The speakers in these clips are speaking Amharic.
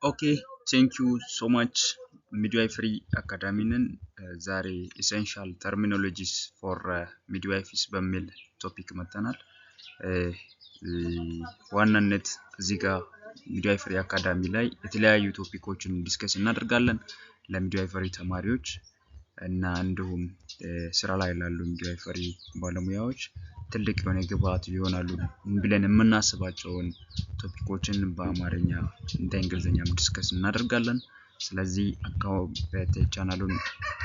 Okay, thank you so much. Midwifery Academy ዛሬ essential terminologies for midwifery በሚል ቶፒክ መጥተናል። ዋናነት እዚህ ጋር ሚድዋይፈሪ አካዳሚ ላይ የተለያዩ ቶፒኮችን ዲስከስ እናደርጋለን ለሚድዋይፈሪ ተማሪዎች እና እንዲሁም ስራ ላይ ላሉ ሚድዋይፈሪ ባለሙያዎች ትልቅ የሆነ ግብአት ይሆናሉ ብለን የምናስባቸውን ቶፒኮችን በአማርኛ እንደ እንግሊዘኛም ዲስከስ እናደርጋለን። ስለዚህ ቻናሉን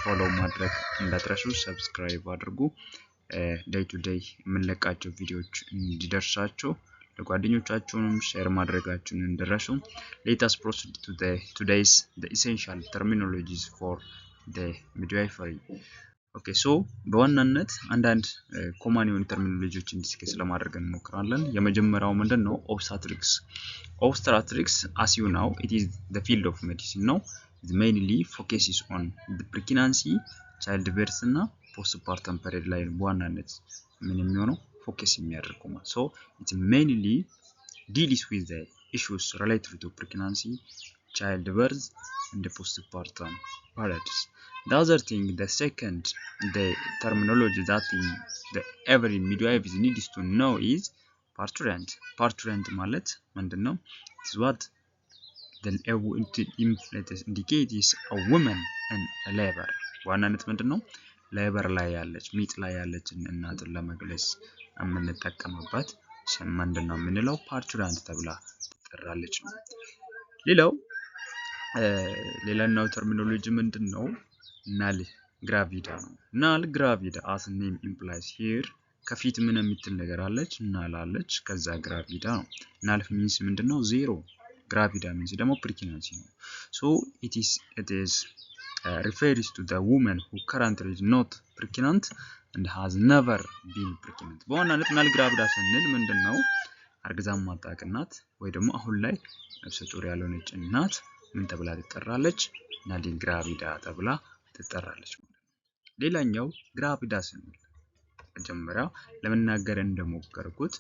ፎሎ ማድረግ እንዳትረሱ፣ ሰብስክራይብ አድርጉ። ዴይ ቱ ዴይ የምንለቃቸው ቪዲዮዎች እንዲደርሳችሁ ለጓደኞቻችሁንም ሼር ማድረጋችሁን እንዳትረሱ። Let us proceed to today's the essential terminologies for the midwifery. Okay, so በዋናነት አንዳንድ ኮመን የሆኑ ተርሚኖሎጂዎችን ዲስከስ ለማድረግ እንሞክራለን። የመጀመሪያው ምንድነው? ኦብስታትሪክስ። Obstetrics, as you know, it is the field of medicine now. It mainly focuses on the pregnancy, childbirth እና postpartum period ላይ በዋናነት ምን የሚሆነው ፎከስ የሚያደርገው ማለት so it mainly deals with the issues related to pregnancy, childbirth and the postpartum periods. The other thing, the second, the terminology that every midwife needs to know is parturient. Parturient ማለት ምንድነው? It is what the indicate is a woman in labor. ዋናነት ምንድነው? ሌበር ላይ ያለች ሚጥ ላይ ያለችን እናትን ለመግለጽ የምንጠቀምበት ስም ምንድነው የምንለው? ፓርቹራንት ተብላ ትጠራለች ነው። ሌላኛው ተርሚኖሎጂ ምንድነው? ናል ግራቪዳ ነው። ናል ግራቪዳ as name implies here ከፊት ምን የምትል ነገር አለች? ናል አለች፣ ከዛ ግራቪዳ ነው። ናል means ምንድነው? ዜሮ። ግራቪዳ means ደግሞ ፕሬግናንሲ ነው። so it is refers to the woman who currently is not pregnant and has never been pregnant. በዋናነት ናል ግራቪዳ ስንል ምንድነው? አርግዛም ማጣቅ እናት ወይ ደግሞ አሁን ላይ ነፍሰ ጡር ያልሆነች እናት ምን ተብላ ትጠራለች? ናል ግራቪዳ ተብላ ትጠራለች ማለት ነው። ሌላኛው ግራቪዳ ስንል መጀመሪያ ለመናገር እንደሞከርኩት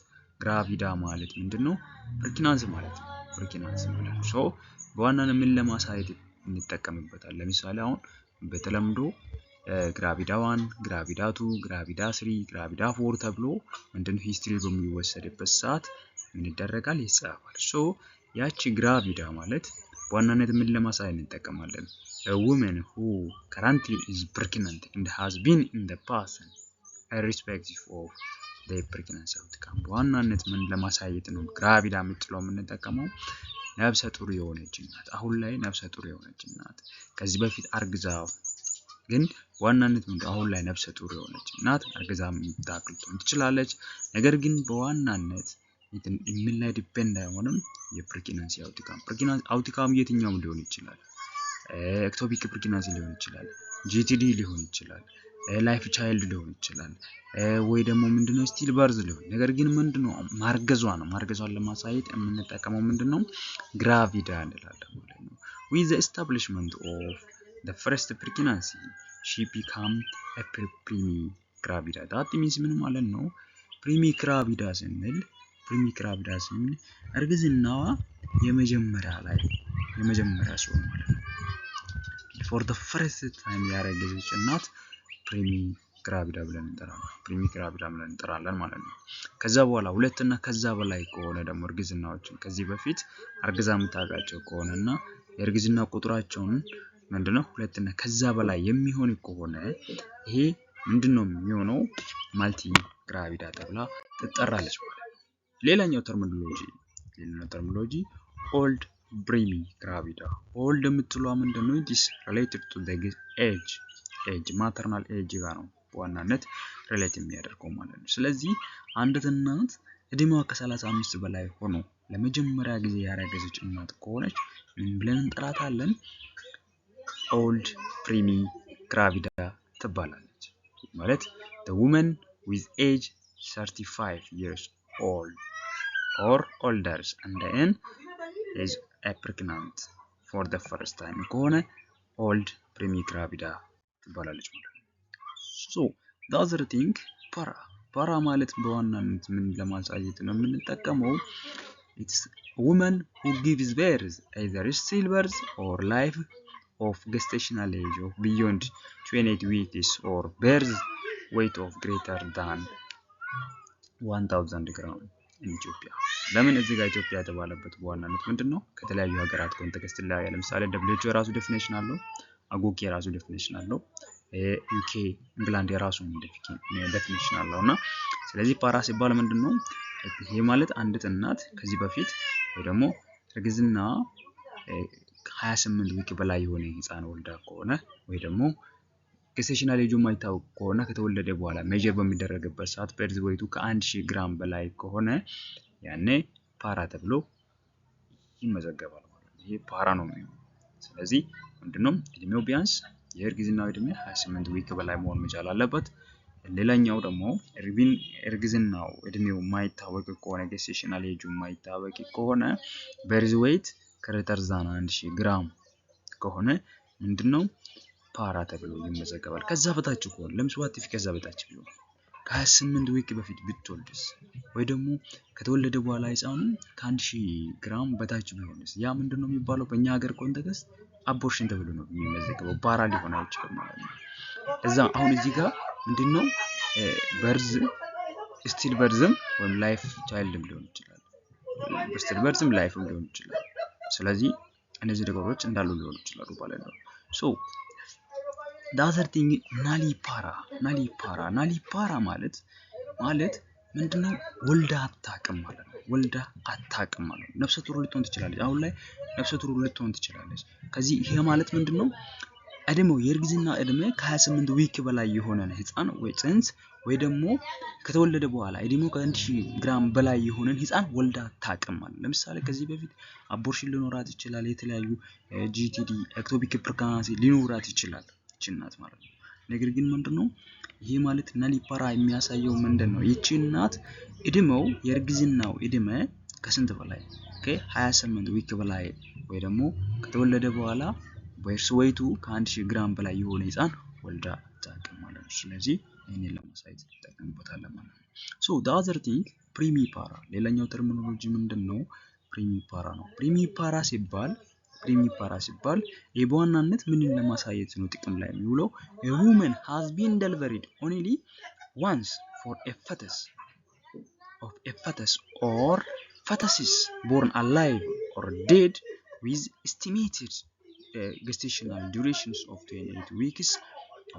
ግራቪዳ ማለት ምንድነው? ፕሬግናንሲ ማለት ነው። ፕሬግናንሲ ማለት ነው። so በዋናነት ምን ለማሳየት እንጠቀምበታለን? ለምሳሌ አሁን በተለምዶ ግራቪዳ 1፣ ግራቪዳ 2፣ ግራቪዳ 3፣ ግራቪዳ 4 ተብሎ ምንድነው ሂስትሪ በሚወሰድበት ሰዓት ምን ይደረጋል? ይጻፋል። so ያቺ ግራቪዳ ማለት በዋናነት ምን ለማሳየት እንጠቀማለን? a woman who currently is pregnant and has been in the past irrespective of the pregnancy outcome. በዋናነት ምን ለማሳየት ነው ግራቪዳ የምትለው የምንጠቀመው? ነፍሰ ጡር የሆነች እናት፣ አሁን ላይ ነፍሰ ጡር የሆነች እናት ከዚህ በፊት አርግዛው ግን ዋናነት ምንድነው? አሁን ላይ ነፍሰ ጡር የሆነች እናት አርግዛም ታክልቶን ትችላለች። ነገር ግን በዋናነት ምን ላይ ዲፔንድ አይሆንም? የፕሬግናንሲ አውትካም የትኛውም ሊሆን ይችላል። ኤክቶፒክ ፕሬግናንሲ ሊሆን ይችላል፣ ጂቲዲ ሊሆን ይችላል፣ ላይፍ ቻይልድ ሊሆን ይችላል፣ ወይ ደግሞ ምንድነው ስቲል በርዝ ሊሆን። ነገር ግን ምንድነው ማርገዟ ነው። ማርገዟን ለማሳየት የምንጠቀመው ምንድነው? ግራቪዳ እንላለን ማለት ነው። with the establishment of the first pregnancy she become a primigravida. that means ምን ማለት ነው? primigravida ስንል እርግዝናዋ የመጀመሪያ ሲሆን ማለት ነው። for the first time ያረገዘች እናት ፕሪሚግራቪዳ ብለን እንጠራለን ማለት ነው። ከዛ በኋላ ሁለትና ከዛ በላይ ከሆነ ደግሞ እርግዝናዎችን ከዚህ በፊት አርግዛ የምታውቃቸው ከሆነና የእርግዝና ቁጥራቸውን ምንድነው ሁለትና ከዛ በላይ የሚሆን ከሆነ ይሄ ምንድነው የሚሆነው? ማልቲ ግራቪዳ ተብላ ትጠራለች ማለት ነው። ሌላኛው ተርሚኖሎጂ ኦልድ primigravida. ኦልድ የምትለው ምንድነው? it is related to the age maternal age ጋር ነው በዋናነት ሪሌት የሚያደርገው ማለት ነው። ስለዚህ አንድ እናት እድሜዋ ከ35 በላይ ሆኖ ለመጀመሪያ ጊዜ ያረገዘች እናት ከሆነች ምን ብለን እንጠራታለን? ኦልድ primigravida ትባላለች ማለት the woman with age 35 years old or older and then is pregnant for the first time ከሆነ old primigravida ትባላለች ማለት ነው። so the other thing para ማለት በዋናነት ምን ለማሳየት ነው የምንጠቀመው? It's a woman who gives birth, either stillbirth or life of gestational age of beyond 28 weeks or birth weight of greater than 1000 gram in Ethiopia. ለምን እዚህ ጋር ኢትዮጵያ የተባለበት በዋናነት ምንድነው? ከተለያዩ ሀገራት ኮንቴክስት ላይ ለምሳሌ WHO የራሱ ዴፊኒሽን አለው፣ አጎጌ የራሱ ዴፊኒሽን አለው፣ ዩኬ እንግላንድ የራሱ ዴፊኒሽን አለውና ስለዚህ ፓራ ሲባል ምንድነው? ይሄ ማለት አንዲት እናት ከዚህ በፊት ወይ ደግሞ እርግዝና 28 ዊክ በላይ የሆነ ህፃን ወልዳ ከሆነ ወይ ደግሞ ገስቴሽናል ኤጁ የማይታወቅ ከሆነ ከተወለደ በኋላ ሜጀር በሚደረግበት ሰዓት በርዝ ዌይቱ ከ1000 ግራም በላይ ከሆነ ያኔ ፓራ ተብሎ ይመዘገባል ማለት ነው። ይሄ ፓራ ነው የሚሆነው። ስለዚህ ምንድነው? እድሜው ቢያንስ የእርግዝናው እድሜ 28 ዊክ በላይ መሆን መቻል አለበት። ሌላኛው ደግሞ እርግዝናው እድሜው የማይታወቅ ከሆነ ገስቴሽናል ኤጁ የማይታወቅ ከሆነ በርዝ ዌይት greater than 1000 ግራም ከሆነ ምንድነው? ፓራ ተብሎ ይመዘገባል። ከዛ በታች ከሆነ ለምሳሌ ከዛ በታች ቢሆን ከ28 ዊክ በፊት ብትወልድስ ወይ ደግሞ ከተወለደ በኋላ ህፃኑ ከ1000 ግራም በታች ቢሆንስ ያ ምንድነው የሚባለው? በእኛ ሀገር ኮንቴክስት አቦርሽን ተብሎ ነው የሚመዘገበው። ፓራ ሊሆን አይችልም ማለት ነው። እዛ አሁን እዚህ ጋር ምንድነው? በርዝ ስቲል በርዝም ወይም ላይፍ ቻይልድም ሊሆን ይችላል። ስቲል በርዝም ላይፍም ሊሆን ይችላል። ስለዚህ እነዚህ ነገሮች እንዳሉ ሊሆኑ ይችላሉ ማለት ነው። ሶ the other thing ናሊፓራ ማለት ምንድነው? ወልዳ አታውቅም ማለት ነው። ወልዳ አታውቅም ማለት ነው። ነፍሰ ጡር ልትሆን ትችላለች። አሁን ላይ ነፍሰ ጡር ልትሆን ትችላለች። ከዚህ ይሄ ማለት ምንድነው? እድሜው የእርግዝና እድሜ ከ28 ዊክ በላይ የሆነ ህፃን ወይ ጽንስ ወይ ደግሞ ከተወለደ በኋላ እድሜው ከ1000 ግራም በላይ የሆነ ህፃን ወልዳ አታውቅም ማለት ነው። ለምሳሌ ከዚህ በፊት አቦርሽን ሊኖራት ይችላል። የተለያዩ GTD ኤክቶፒክ ፕሬግናንሲ ሊኖራት ይችላል እናት ማለት ነው። ነገር ግን ምንድነው? ይሄ ማለት ናሊፓራ የሚያሳየው ምንድነው? ይቺ እናት እድሜው የእርግዝናው እድሜ ከስንት በላይ ከ28 ዊክ በላይ ወይ ደግሞ ከተወለደ በኋላ በርዝ ዌይቱ ከ1000 ግራም በላይ የሆነ ህፃን ወልዳ አታውቅም ማለት ነው። ስለዚህ ይሄንን ለማሳየት ተጠቅመንበታለን ማለት ነው። ሶ the other thing ፕሪሚፓራ ሌላኛው ተርሚኖሎጂ ምንድነው? ፕሪሚፓራ ነው። ፕሪሚፓራ ሲባል በዋናነት ምንን ለማሳየት ነው ጥቅም ላይ የሚውለው? a woman has been delivered only once for a fetus or fetuses born alive or dead with estimated gestational durations of 28 weeks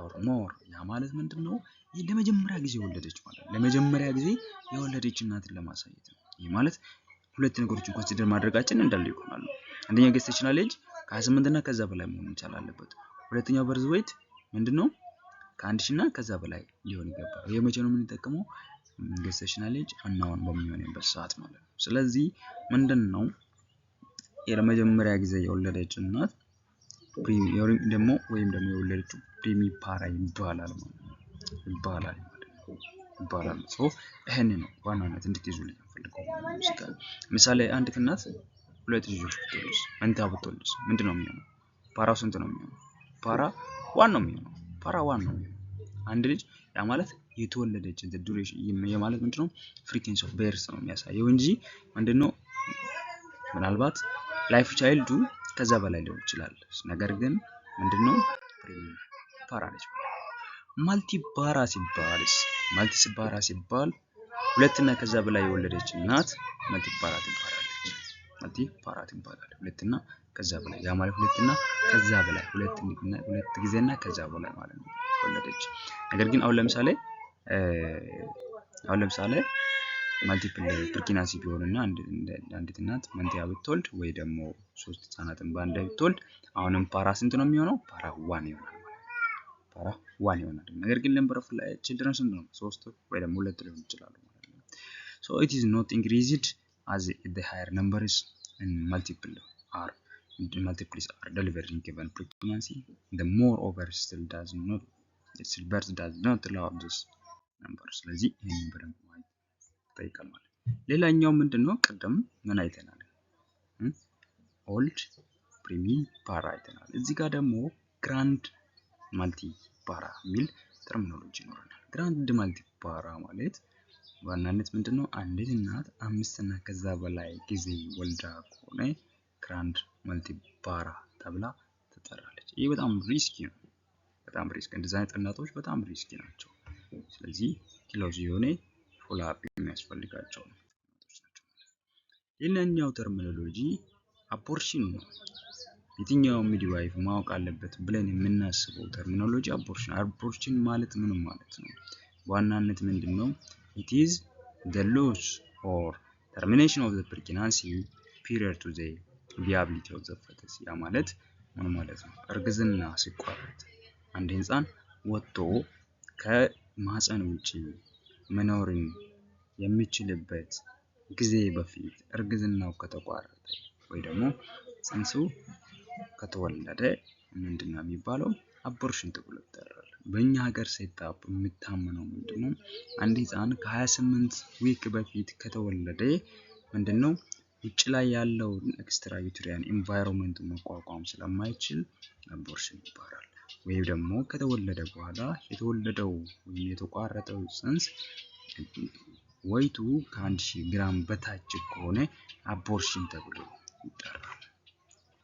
or more ያ ማለት ምንድነው? ይሄ ለመጀመሪያ ጊዜ ወለደች ማለት ነው። ለመጀመሪያ ጊዜ የወለደች እናትን ለማሳየት ነው። ይሄ ማለት ሁለት ነገሮችን ኮንሲደር ማድረጋችን እንዳለ ይሆናል። አንደኛ ገስቴሽናል ኤጅ ከ28 እና ከዛ በላይ መሆን መቻል አለበት። ሁለተኛው በርዝ ዌይት ምንድነው? ከ1000 እና ከዛ በላይ ሊሆን ይገባል። ይሄ መቼ ነው የምንጠቀመው? ገስቴሽናል ኤጅ አናውን በሚሆንበት ሰዓት ማለት ነው። ስለዚህ ምንድነው? የመጀመሪያ ጊዜ የወለደች እናት ደግሞ የወለደችው ፕሪሚፓራ ይባላል ማለት ነው። ይባላል። ሶ ይሄን ነው ዋናነት እንድትይዙልኝ ፈልገው ማለት ነው። ምሳሌ አንዲት እናት ሁለት ልጆች ብትወልድ መንታ ብትወልድ ምንድነው የሚሆነው? ፓራው ስንት ነው የሚሆነው? ፓራ 1 ነው የሚሆነው። አንድ ልጅ ያ ማለት የተወለደች ዱሬሽን የማለት ምንድነው? ፍሪኩዌንሲ ኦፍ ቤርስ ነው የሚያሳየው እንጂ ምንድነው? ምናልባት ላይፍ ቻይልዱ ከዛ በላይ ሊሆን ይችላል። ነገር ግን ምንድነው? ፓራ ነች። ማልቲፓራ ሲባል ሁለትና ከዛ በላይ የወለደች እናት ማልቲፓራ ትባላለች። ሁለትና ከዛ በላይ ያ ማለት ሁለትና ከዛ በላይ ሁለት ጊዜና ከዛ በላይ ማለት ነው ወለደች። ነገር ግን አሁን ለምሳሌ ማልቲፕል ፕሬግናንሲ ቢሆንና አንዲት እናት መንታ ብትወልድ ወይ ደግሞ 3 ህፃናትን በአንድ ላይ ብትወልድ አሁንም ፓራ ስንት ነው የሚሆነው? ፓራ 1 ይሆናል። ነገር ግን ነምበር ኦፍ ቺልድረን ስንት ነው? 3 ወይ ደግሞ 2 ሊሆን ይችላል ማለት ነው። so it is not increased as the higher numbers and multiples are delivered in given pregnancy. The more over still birth does not allow this number. ስለዚህ ይሄን በደንብ ማለት ይጠይቃል ማለት ነው። ሌላኛው ምንድነው? ቀደም ምን አይተናል? ኦልድ ፕሪሚፓራ አይተናል። እዚህ ጋር ደግሞ ግራንድ ማልቲፓራ የሚል ተርሚኖሎጂ ይኖረናል። ግራንድ ማልቲፓራ ማለት በዋናነት ምንድነው አንዲት እናት 5 እና ከዛ በላይ ጊዜ ወልዳ ከሆነ ግራንድ መልቲፓራ ተብላ ትጠራለች። ይህ በጣም ሪስኪ ነው። በጣም ሪስክ እንደዛ አይነት እናቶች በጣም ሪስኪ ናቸው። ስለዚህ ክሎዝ የሆነ ፎሎ አፕ የሚያስፈልጋቸው እናቶች ናቸው። ሌላኛው ተርሚኖሎጂ አቦርሽን ነው። የትኛው ሚድዋይፍ ማወቅ አለበት ብለን የምናስበው ተርሚኖሎጂ አቦርሽን። አቦርሽን ማለት ምን ማለት ነው? በዋናነት ምንድነው? it is the loss or termination of the pregnancy period to the viability of the fetus። ያ ማለት ምን ማለት ነው? እርግዝና ሲቋረጥ አንድ ህፃን ወጥቶ ከማህፀን ውጪ መኖርን የሚችልበት ጊዜ በፊት እርግዝናው ከተቋረጠ ወይ ደግሞ ጽንሱ ከተወለደ ምንድነው የሚባለው? አቦርሽን ተብሎ ይጠራል። በእኛ ሀገር ሴታፕ የሚታመነው ምንድነው? አንድ ህፃን ከ28 ዊክ በፊት ከተወለደ ምንድነው ውጭ ላይ ያለው ኤክስትራ ዩትሪያን ኢንቫይሮንመንት መቋቋም ስለማይችል አቦርሽን ይባላል። ወይም ደግሞ ከተወለደ በኋላ የተወለደው ወይም የተቋረጠው ጽንስ ወይቱ ከ1000 ግራም በታች ከሆነ አቦርሽን ተብሎ ይጠራል።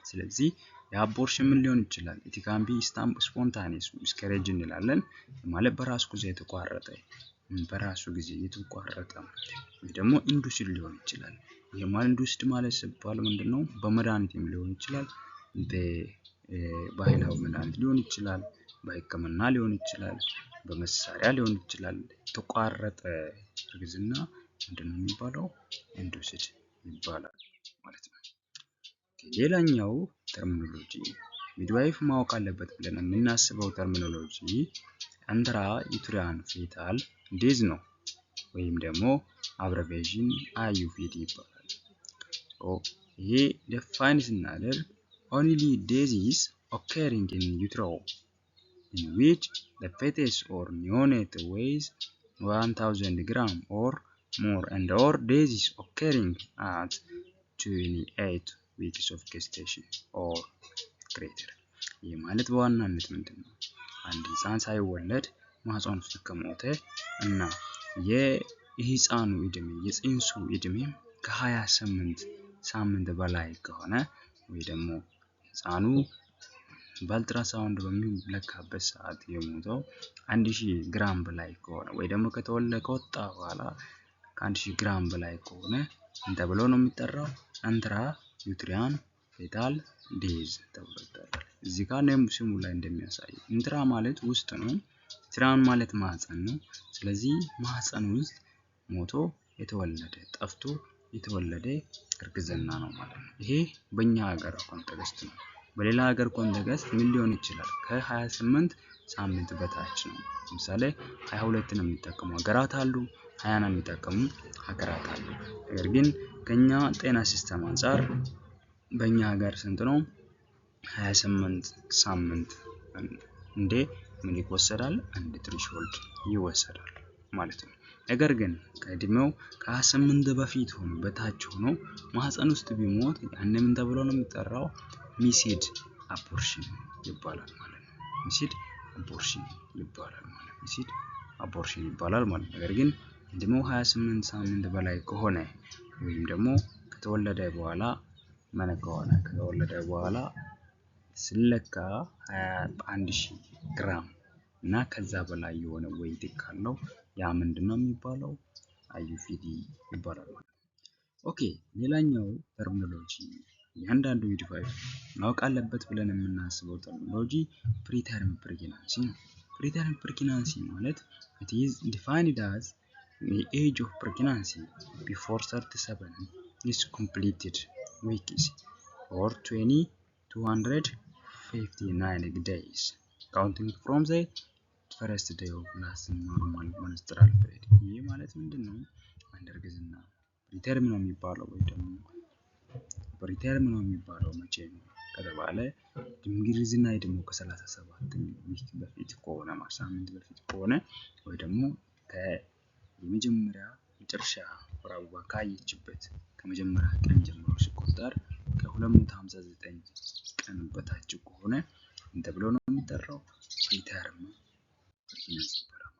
ስለዚህ የአቦርሽን ምን ሊሆን ይችላል? it can be spontaneous miscarriage እንላለን ማለት በራሱ ጊዜ የተቋረጠ ወይ ደግሞ ኢንዱስድ ሊሆን ይችላል። ይሄ ማለት ኢንዱስድ ማለት ሲባል ምንድነው? በመድኃኒትም ሊሆን ይችላል፣ በባህላዊ መድኃኒት ሊሆን ይችላል፣ በህክምና ሊሆን ይችላል፣ በመሳሪያ ሊሆን ይችላል። የተቋረጠ እርግዝና ምንድነው የሚባለው? ኢንዱስድ ይባላል ማለት ነው። ሌላኛው ተርሚኖሎጂ ሚድዋይፍ ማወቅ አለበት ብለን የምናስበው ተርሚኖሎጂ ኢንትራ ዩትሪያን ፌታል ዴዝ ነው ወይም ደግሞ አብሬቪዬሽን IUFD ይባላል። ይሄ ዲፋይን ስናደርግ only days occurring in utero in which the fetus or neonate weighs 1000 gram or more and or days occurring at 28 weeks of gestation or greater። ይህ ማለት በዋናነት ምንድነው? አንድ ህፃን ሳይወለድ ማህፀን ውስጥ ከሞተ እና የህፃኑ እድሜ የጽንሱ እድሜ ከ28 ሳምንት በላይ ከሆነ ወይ ደግሞ ህፃኑ በአልትራሳውንድ በሚለካበት ሰዓት የሞተው 1000 ግራም በላይ ከሆነ ወይ ደግሞ ከወጣ በኋላ ከ1000 ግራም በላይ ከሆነ ተብሎ ነው የሚጠራው ኢንትራ ዩትሪያን ፌታል ዴዝ ተብሎ ይጠራል። እዚህ ጋር ስሙ ላይ እንደሚያሳየው ኢንትራ ማለት ውስጥ ነው፣ ዩትሪያን ማለት ማህፀን ነው። ስለዚህ ማህፀን ውስጥ ሞቶ የተወለደ ጠፍቶ የተወለደ እርግዝና ነው ማለት ነው። ይሄ በእኛ ሀገር ኮንቴክስት ነው። በሌላ ሀገር ኮንቴክስት ምን ሊሆን ይችላል? ከ28 ሳምንት በታች ነው። ለምሳሌ 22 ነው የሚጠቀሙ ሀገራት አሉ፣ 20 ነው የሚጠቀሙ ሀገራት አሉ። ነገር ግን ከኛ ጤና ሲስተም አንፃር በእኛ ሀገር ስንት ነው? 28 ሳምንት እንደ ምን ይወሰዳል? አንድ ትሪሾልድ ይወሰዳል ማለት ነው። ነገር ግን ከእድሜው ከ28 በፊት ሆኖ በታች ሆኖ ማህፀን ውስጥ ቢሞት ያኔ ምን ተብሎ ነው የሚጠራው? ሚስድ አቦርሽን ይባላል ማለት ነው። ሚስድ አቦርሽን ይባላል ማለት ነው። ሚስድ አቦርሽን ይባላል ማለት ነው። ነገር ግን እድሜው 28 ሳምንት በላይ ከሆነ ወይም ደግሞ ከተወለደ በኋላ ስለካ 1000 ግራም እና ከዛ በላይ የሆነ ዌይት ካለው ያ ምንድነው የሚባለው? IUFD ይባላል ማለት ነው። ኦኬ ሌላኛው ተርሚኖሎጂ እያንዳንዱ ሚድዋይፍ ማወቅ አለበት ብለን የምናስበው ተርሚኖሎጂ ፕሪተርም ፕሬግናንሲ ነው። ፕሪተርም ፕሬግናንሲ ማለት it is defined as the age of pregnancy before 37 is completed weeks or 259 days counting from the first day of last normal menstrual period። ይህ ማለት ምንድነው? አንድ እርግዝና ፕሪተርም ነው የሚባለው ወይ ደግሞ ፕሪተርም ነው የሚባለው መቼ ነው ከተባለ እርግዝና ደግሞ ከ37 ዊክ በፊት ከሆነ ሳምንት በፊት ከሆነ ወይ ደግሞ የመጀመሪያ መጨረሻ ወር አበባ ካየችበት ከመጀመሪያ ቀን ጀምሮ ሲቆጠር ከ259 ቀን በታች ከሆነ ተብሎ ነው የሚጠራው ፕሪተርም ፕሬግናንሲ ይባላል።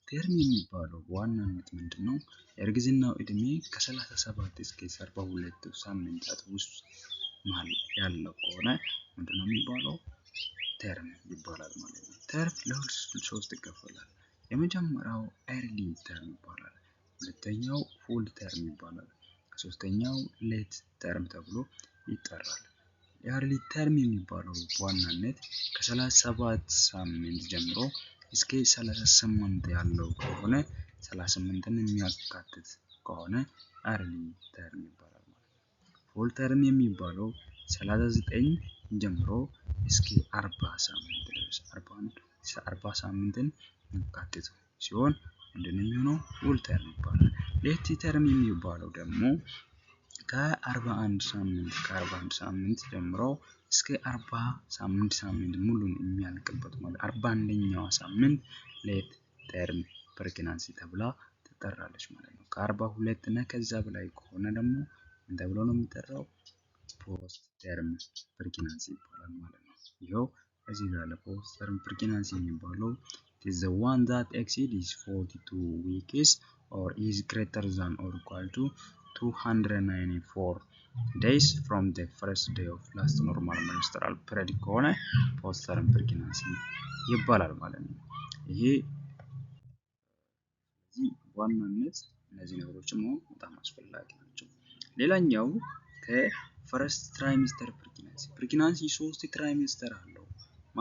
ተርም የሚባለው በዋናነት ምንድነው? የእርግዝናው እድሜ ከ37 እስከ 42 ሳምንታት ውስጥ ማለት ያለው ከሆነ ምንድነው የሚባለው? ተርም ይባላል ማለት ነው። ተርም ለሶስት ይከፈላል። የመጀመሪያው ኤርሊ ተርም ይባላል። ሁለተኛው ፉል ተርም ይባላል። ሶስተኛው ሌት ተርም ተብሎ ይጠራል። የኤርሊ ተርም የሚባለው በዋናነት ከ37 ሳምንት ጀምሮ እስከ 38 ያለው ከሆነ 38ን የሚያካትት ከሆነ ኤርሊ ተርም ይባላል ማለት ነው። ፉል ተርም የሚባለው 39 ጀምሮ እስከ 40 ሳምንት ድረስ 40 ሳምንትን የሚያካትት ሲሆን ምንድነው የሚሆነው? ፉል ተርም ይባላል። ሌት ተርም የሚባለው ደግሞ ከ41 ሳምንት ጀምሮ እስከ 40 ሳምንት ሙሉን የሚያልቅበት ማለት 41ኛው ሳምንት ሌት ተርም ፕሬግናንሲ ተብላ ትጠራለች ማለት ነው። ከ42 እና ከዛ በላይ ከሆነ ደግሞ ምን ተብሎ ነው የሚጠራው? ፖስት ተርም ፕሬግናንሲ ይባላል ማለት ነው። ይኸው እዚህ ጋር ለፖስት ተርም ፕሬግናንሲ የሚባለው is the one that exceeds 42 weeks or is greater than or equal to 294 days from the first day of last normal menstrual period ከሆነ ፖስት ተርም ፕሬግናንሲ ይባላል ማለት ነው። ይሄ ዋናነት እነዚህ ነገሮች ማወቅ በጣም አስፈላጊ ናቸው። ሌላኛው ከፈረስት ትራይሚስተር ፕሬግናንሲ 3 ትራይሚስተር አለው።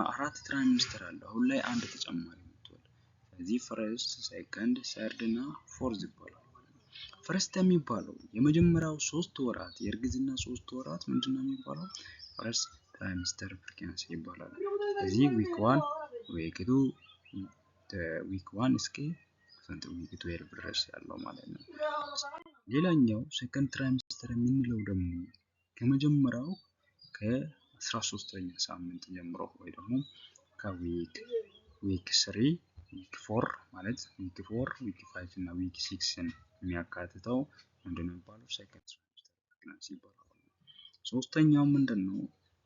4 ትራይሚስተር አለው። አሁን ላይ አንድ ተጨማሪ መጥቷል። ስለዚህ ፈረስት፣ ሴከንድ፣ ሰርድ እና ፎርዝ ይባላል። ፈረስት የሚባለው የመጀመሪያው 3 ወራት የእርግዝና 3 ወራት ምንድነው የሚባለው? ፈረስት ትራይሚስተር ፕሬግናንሲ ይባላል። ስለዚህ ዊክ 1 ዊክ 2 ዊክ 1 እስከ ዊክ 12 ድረስ ያለው ማለት ነው። ሌላኛው ሴከንድ ትራይሚስተር የምንለው ደግሞ ከመጀመሪያው ከ13ኛ ሳምንት ጀምሮ ወይ ደግሞ ዊክ 3 ዊክ 4 ማለት ዊክ 4 ዊክ 5 እና ዊክ 6ን የሚያካትተው ምንድነው የሚባለው? ሴከንድ ትራይሚስተር ፕሬግናንሲ ይባላል። ሶስተኛው ምንድነው?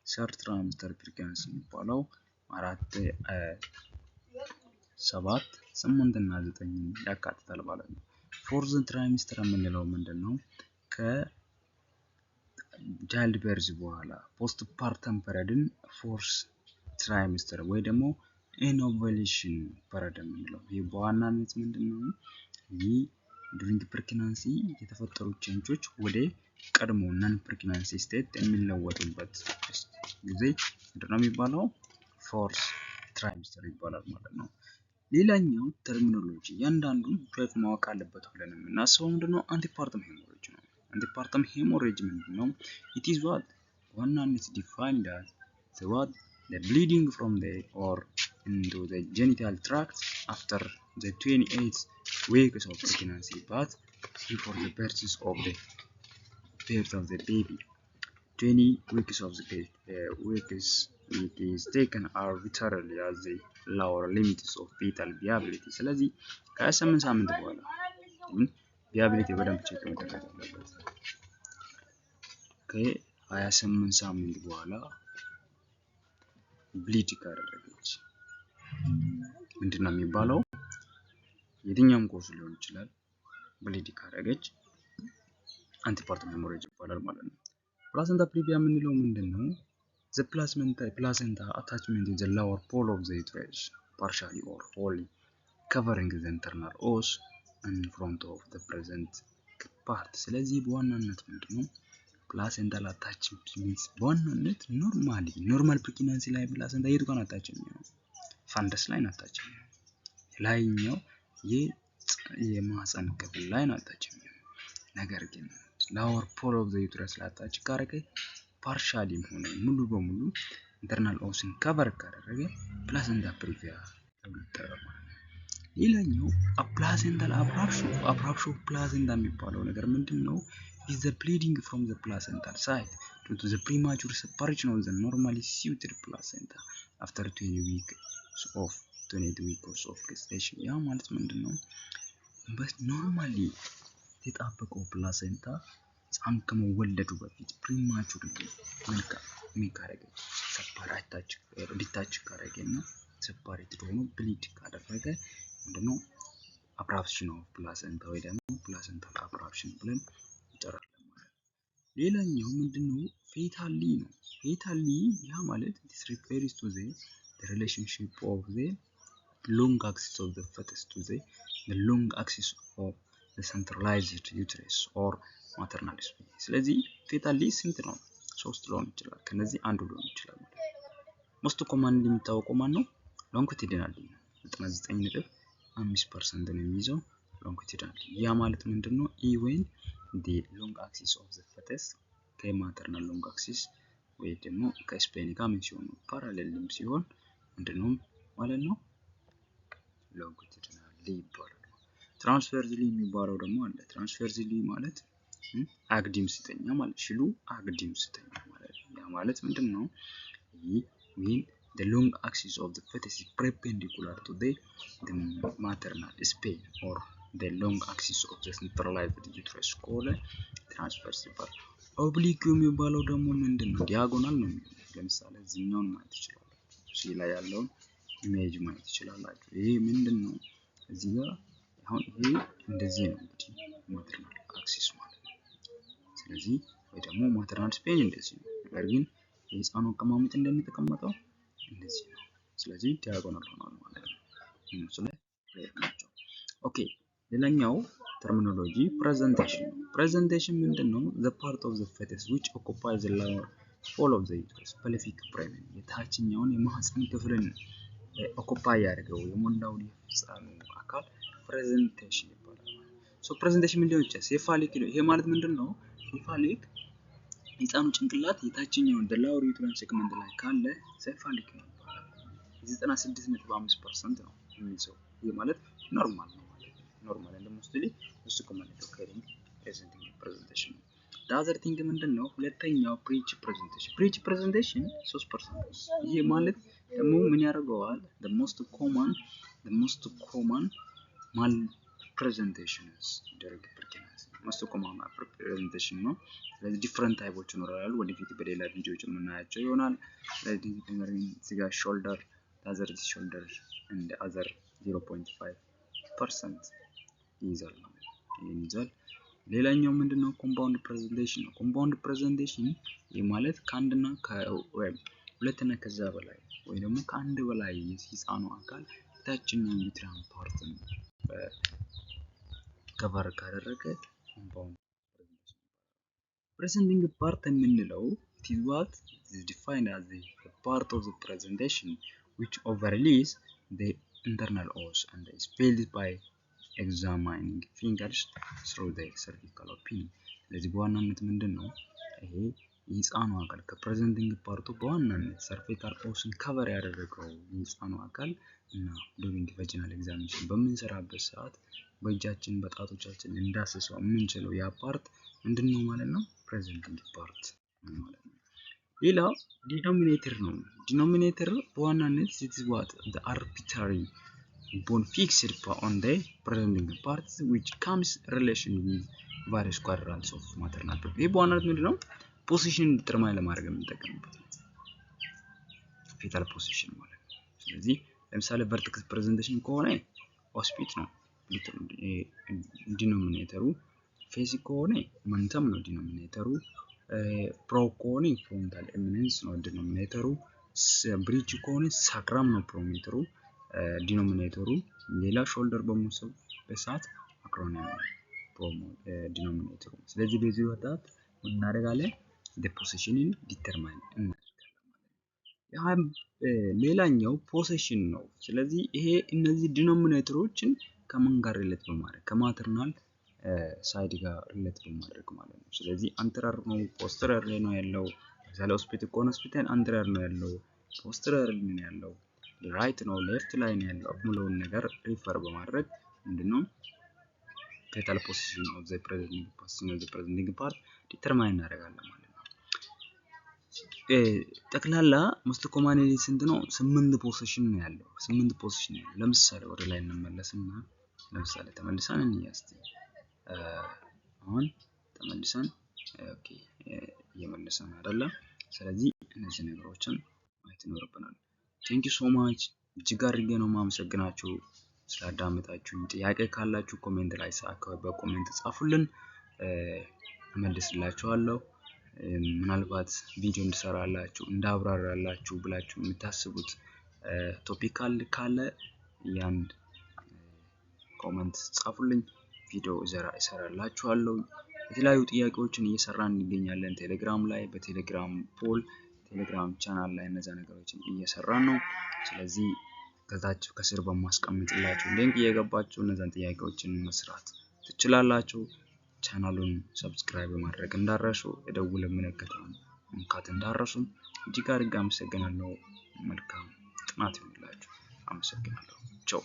ሰርድ ትራይሚስተር ፕሬግናንሲ የሚባለው 7 8 እና 9 ያካትታል ማለት ነው። ፎርዝ ትራይሚስተር የምንለው ምንድነው? ከቻይልድ በርዝ በኋላ ፖስት ፓርተም ፐሪድን ፎርስ ትራይሚስተር ወይ ደግሞ ኢኖቬሌሽን ፐሪድ የምንለው ይህ በዋናነት ምንድነው? ይህ ዱሪንግ ፕሬግናንሲ የተፈጠሩ ቼንጆች ወደ ቀድሞ ነን ፕሬግናንሲ ስቴት የሚለወጡበት ጊዜ ምንድነው የሚባለው? ፎርስ ትራይሚስተር ይባላል ማለት ነው። ሌላኛው ተርሚኖሎጂ እያንዳንዱን ብሬት ማወቅ አለበት ብለን የምናስበው ምንድነው? አንቲፓርተም ሄሞሬጅ ነው። አንቲፓርተም ሄሞሬጅ ምንድነው? it is what ዋናነት defined as the bleeding from the or into the genital tract after the 28 weeks of pregnancy but before the birth of the baby. 20 weeks of the weeks it is taken arbitrarily as the lower limits of fetal viability. ስለዚህ ከ28 ሳምንት በኋላ ቪያቢሊቲ በደንብ ቼክ መደረግ አለበት። ከ28 ሳምንት በኋላ ብሊድ ካደረገች ምንድነው የሚባለው? የትኛውም ኮርስ ሊሆን ይችላል። ብሊድ ካደረገች አንቲፓርተም ሄሞሬጅ ይባላል ማለት ነው። ፕላሰንታ ፕሪቪያ የምንለው ምንድነው? the placenta attachment in the lower pole of the uterus partially or wholly covering the internal os in front of the present part. ስለዚህ በዋናነት ምንድነው? ፕላሰንታል አታችመንት ሚንስ በዋናነት ኖርማል ፕሬግናንሲ ላይ ፕላሰንታ የቱ ጋር አታችመንት ነው? ፋንደስ ላይ አታችመንት ነው። ላይኛው የማህፀን ክፍል ላይ አታችመንት ነው። ነገር ግን lower pole of the uterus ላይ አታች ካረገ ፓርሻሊም ሆነ ሙሉ በሙሉ ኢንተርናል ኦስን ከቨር ካደረገ ፕላሰንታ ፕሪቪያ ተብሎ ይጠራል። ሌላኛው ፕላሰንታል አብራፕሽን ፕላሰንታ የሚባለው ነገር ምንድነው? is the bleeding from the placental side due to the premature separation of the normally sutured placenta after 28 weeks of gestation. ያ ማለት ምንድነው? ኖርማሊ የተጣበቀው ፕላሰንታ ህፃን ከመወለዱ በፊት ፕሪማቹር ሚካረገች ዲታች ካረገና ሴፓሬትድ ሆኖ ብሊድ ካደረገ ምንድነው? አብራፕሽን ኦፍ ፕላሰንታ ወይ ደግሞ ፕላሰንታል አብራፕሽን ብለን እንጠራለን ማለት ነው። ሌላኛው ምንድነው ፌታሊ ነው። ፌታሊ ያ ማለት this refers to the relationship of the long axis of the fetus to the long axis of the centralized uterus or maternal spine። ስለዚህ ፌታሊ ስንት ነው? 3 ሊሆን ይችላል። ከነዚህ አንዱ ሊሆን ይችላል ማለት ነው። ሞስት ኮማንሊ የሚታወቀው ማን ነው? ሎንጊቱዲናል ነው። 99.5% ነው የሚይዘው ሎንጊቱዲናል። ያ ማለት ምንድነው? when the long axis of the fetus ከማተርናል ሎንግ አክሲስ ወይ ደግሞ ከስፔን ጋር ምን ሲሆን ፓራሌልም ሲሆን ምንድነው ማለት ነው? ሎንጊቱዲናል ይባላል። ትራንስቨርዝሊ የሚባለው ደግሞ አለ። ትራንስቨርዝሊ ማለት አግዲም ስተኛ ማለት ሽሉ አግዲም ስተኛ ማለት ነው። ያ ማለት ምንድነው? when the long axis of the fetus is perpendicular to the maternal spine or the long axis of the centralized uterus ከሆነ ትራንስቨርስ ይባላል። ኦብሊክ የሚባለው ደግሞ ምንድነው? ዲያጎናል ነው። ለምሳሌ እዚህኛውን ማየት ይችላል። እዚህ ላይ ያለውን ኢሜጅ ማየት ይችላላችሁ። ይሄ ምንድነው? እዚህ ጋር አሁን ይሄ እንደዚህ ነው እንግዲህ ማተርናል አክሲስ ማለት ነው። ስለዚህ ወይ ደግሞ ማተርናል ስፔን እንደዚህ ነው። ነገር ግን የህፃኑ አቀማመጥ እንደሚተቀመጠው እንደዚህ ነው። ስለዚህ ዲያጎናል ሆኗል ማለት ነው። ስለዚህ ኦኬ ሌላኛው ተርሚኖሎጂ ፕሬዘንቴሽን ነው። ፕሬዘንቴሽን ምንድነው? the part of the fetus which occupies the lower wall of the uterus pelvic bridge የታችኛውን የማህፀን ክፍልን ኦኩፓይ ያደርገው የሞላው የህፃኑ አካል ፕሬዘንቴሽን ይባላል። ሶ ፕሬዘንቴሽን ምን ሊሆን ይችላል? ሴፋሊክ ነው። ይሄ ማለት ምንድነው? ሴፋሊክ የህፃኑ ጭንቅላት የታችኛውን the lower uterine segment ላይ ካለ ሴፋሊክ ነው ይባላል። 96.5% ነው የሚይዘው። ይሄ ማለት ኖርማል ነው ማለት ነው። ኖርማል እንደ ሞስትሊ እሱ ኮማንድ ኦከሪንግ ፕሬዘንቴሽን ነው። the other thing ምንድነው? ሁለተኛው ፕሪች ፕሬዘንቴሽን። ፕሪች ፕሬዘንቴሽን 3%። ይሄ ማለት ደግሞ ምን ያደርገዋል? the most common mal presentations ደረግ ፕሪከናስ most common presentation ነው። ስለዚህ ዲፈረንት ታይፖች ይኖራሉ። ወደፊት በሌላ ቪዲዮዎች የምናያቸው ይሆናል። ስለዚህ እዚህ ጋር ሾልደር other shoulder and other 0.5% ይይዛል ማለት ነው። ይይዛል። ሌላኛው ምንድነው? ኮምፓውንድ ፕሬዘንቴሽን ነው። ኮምፓውንድ ፕሬዘንቴሽን ይህ ማለት ከአንድና ወይም ሁለትና ከዛ በላይ ወይ ደግሞ ከአንድ በላይ የህፃኑ አካል የታችኛው ዩትራን ፓርትን ከቨር ካደረገ ኮምፓውንድ ፕሬዘንቴሽን ይባላል። ፕሬዘንቲንግ ፓርት የምንለው it is what is defined as the part of the presentation which overlays the internal os and is filled by examining fingers through the cervical opening። ስለዚህ በዋናነት ምንድነው? ይሄ የህፃኑ አካል ከፕሬዘንቲንግ ፓርቱ በዋናነት ሰርቪካል ኦስን ከቨር ያደረገው የህፃኑ አካል እና ዱሪንግ ቫጂናል ኤግዛሚኔሽን በምንሰራበት ሰዓት በእጃችን በጣቶቻችን እንዳስሰው የምንችለው ያ ፓርት ምንድነው ማለት ነው? ፕሬዘንቲንግ ፓርት ማለት ነው። ሌላው ዲኖሚኔተር ነው። ዲኖሚኔተር በዋናነት it is what the arbitrary bone fixed on the presenting part which comes relation with various quadrants of maternal birth። ይሄ በዋናነት ምንድነው? ፖዚሽን ዲተርማይን ለማድረግ የምንጠቀምበት ፌታል ፖዚሽን ማለት ነው። ስለዚህ ለምሳሌ ቨርቲካል ፕሬዘንቴሽን ከሆነ ኦስፒት ነው ዲኖሚኔተሩ። ፌሲ ከሆነ መንተም ነው ዲኖሚኔተሩ። ፕሮ ከሆነ ፍሮንታል ኤሚነንስ ነው ዲኖሚኔተሩ። ብሪጅ ከሆነ ሳክራም ነው ፕሮሚተሩ ዲኖሚኔተሩ። ሌላ ሾልደር በምንወስድበት ሰዓት አክሮኒም ነው ዲኖሚኔተሩ። ስለዚህ በዚህ ወጣት ምን እናደርጋለን? the positioning determine እናደርጋለን። ሌላኛው ፖሴሽን ነው። ስለዚህ ይሄ እነዚህ ዲኖሚኔተሮችን ከማን ጋር ሪሌት በማድረግ ከማተርናል ሳይድ ጋር ሪሌት በማድረግ ማለት ነው። ስለዚህ አንተራር ነው ፖስተራር ላይ ነው ያለው። ለምሳሌ ሆስፒታል ከሆነ ሆስፒታል አንተራር ነው ያለው፣ ፖስተራር ላይ ነው ያለው፣ ራይት ነው ሌፍት ላይ ነው ያለው ሙሉውን ነገር ሪፈር በማድረግ ምንድነው ፌታል ፖዚሽን ኦፍ ዘ ፕሬዘንቲንግ ፓርት ዲተርማይን እናደርጋለን ማለት ነው። ጠቅላላ ሞስት ኮማንሊ ስንት ነው? 8 ፖዚሽን ነው ያለው። 8 ፖዚሽን ነው። ለምሳሌ ወደ ላይ እንመለስና ለምሳሌ ተመልሰን እንያስቲ አሁን ተመልሰን ኦኬ እየመለሰን አይደለም። ስለዚህ እነዚህ ነገሮችን ማየት ይኖርብናል። ቴንክ ዩ ሶ ማች እጅግ አድርጌ ነው የማመሰግናችሁ። ስላዳመጣችሁኝ ጥያቄ ካላችሁ ኮሜንት ላይ በኮሜንት ጻፉልን እመልስላችኋለሁ ምናልባት ቪዲዮ እንድሰራላችሁ እንዳብራራላችሁ ብላችሁ የምታስቡት ቶፒክ ካለ ያን ኮሜንት ጻፉልኝ ቪዲዮ እሰራላችኋለሁ የተለያዩ ጥያቄዎችን እየሰራን እንገኛለን ቴሌግራም ላይ በቴሌግራም ቴሌግራም ቻናል ላይ እነዛ ነገሮችን እየሰራን ነው ስለዚህ ከታች ከስር በማስቀምጥላችሁ ሊንክ እየገባችሁ እነዛን ጥያቄዎችን መስራት ትችላላችሁ ቻናሉን ሰብስክራይብ ማድረግ እንዳትረሱ የደውል ምልክቱን መንካት እንዳትረሱ እጅግ አድርጌ አመሰግናለሁ መልካም ጥናት ይሁንላችሁ አመሰግናለሁ ቻው